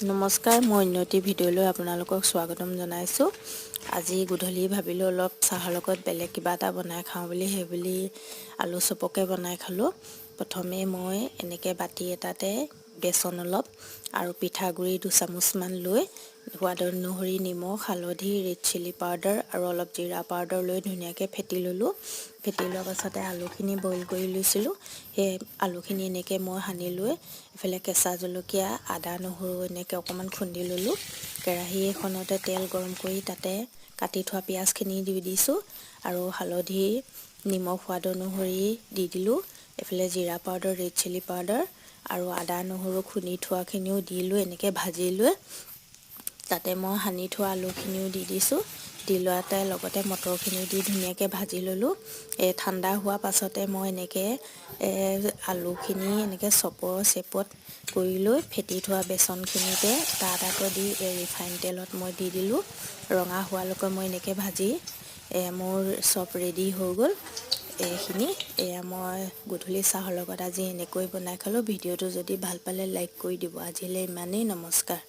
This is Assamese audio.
নমস্কাৰ, মই উন্নতি ভিডিঅ'লৈ আপোনালোকক স্বাগতম জনাইছোঁ। আজি গধূলি ভাবিলোঁ অলপ চাহৰ লগত বেলেগ কিবা এটা বনাই খাওঁ বুলি সেইবুলি আলু চপকে বনাই খালোঁ। প্ৰথমে মই এনেকৈ বাতি এটাতে বেচন অলপ আৰু পিঠাগুড়ি 2 চামুচমান লৈ সোৱাদ অনুসৰি নিমখ, হালধি, ৰেড চিলি পাউডাৰ আৰু অলপ জিৰা পাউডাৰ লৈ ধুনীয়াকৈ ফেটি ল'লোঁ। ফেটি লোৱাৰ পাছতে আলুখিনি বইল কৰি লৈছিলোঁ। সেই আলুখিনি এনেকৈ মই সানি লৈ এইফালে কেঁচা জলকীয়া, আদা, নহৰু এনেকৈ অকণমান খুন্দি ল'লোঁ। কেৰাহী এখনতে তেল গৰম কৰি তাতে কাটি থোৱা পিঁয়াজখিনি দি দিছোঁ আৰু হালধি, নিমখ সোৱাদ অনুসৰি দি দিলোঁ। এইফালে জিৰা পাউডাৰ, ৰেড চিলি পাউডাৰ আৰু আদা, নহৰু খুন্দি থোৱাখিনিও দি লৈ এনেকৈ ভাজি লৈ তাতে মই সানি থোৱা আলুখিনিও দি দিছোঁ। দি লোৱাতে লগতে মটৰখিনি দি ধুনীয়াকৈ ভাজি ল'লোঁ। ঠাণ্ডা হোৱাৰ পাছতে মই এনেকৈ আলুখিনি এনেকৈ চপৰ চেপত কৰি লৈ ফেটি থোৱা বেচনখিনিতে এটা এটাকৈ দি ৰিফাইন তেলত মই দি দিলোঁ। ৰঙা হোৱালৈকে মই এনেকৈ ভাজি মোৰ চব ৰেডি হৈ গ'ল। এইখিনি মই গধূলি চাহৰ লগত আজি এনেকৈ বনাই খালোঁ। ভিডিঅ'টো যদি ভাল পালে লাইক কৰি দিব। আজিলৈ ইমানেই, নমস্কাৰ।